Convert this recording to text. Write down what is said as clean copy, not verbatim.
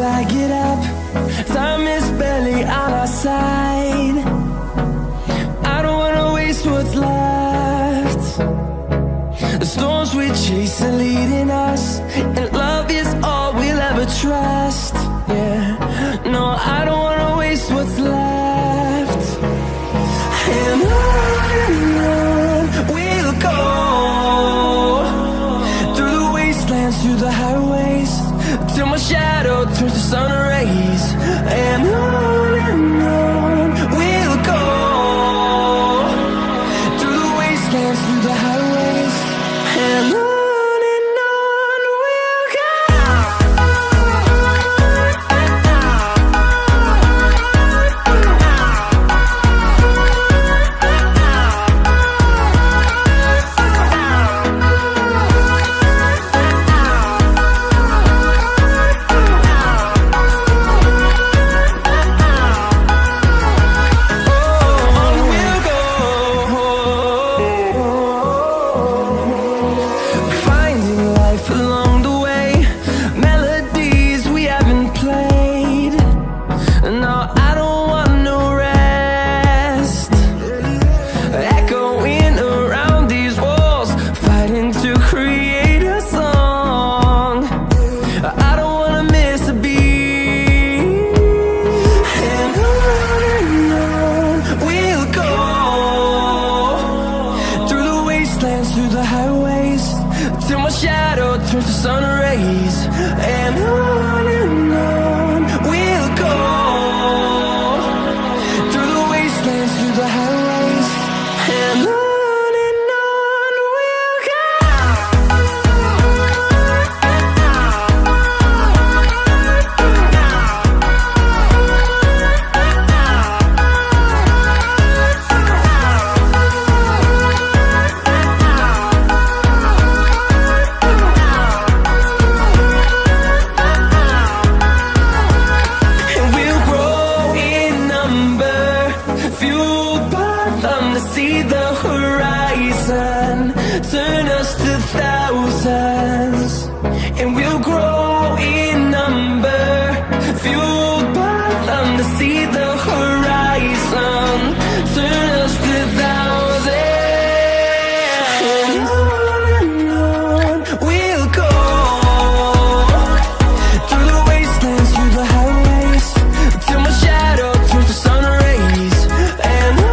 I get up, time is barely on our side. I don't wanna waste what's left. The storms we chase are leading us, and love is all we'll ever trust. Yeah, no, I don't wanna waste what's left. And on we'll go, through the wastelands, through the highways, till my shadow turns to sun rays. And on we'll go, through the wastelands, through the highways, and on we'll go. Through the highways, till my shadow turns to sun rays. And on we'll go, through the wastelands, through the highways, and on we'll go. See the horizon, turn us to thousands, and we'll grow in number, fueled by them. To see the horizon, turn us to thousands, and on we'll go, through the wastelands, through the highways, till my shadow turns to sun rays. And on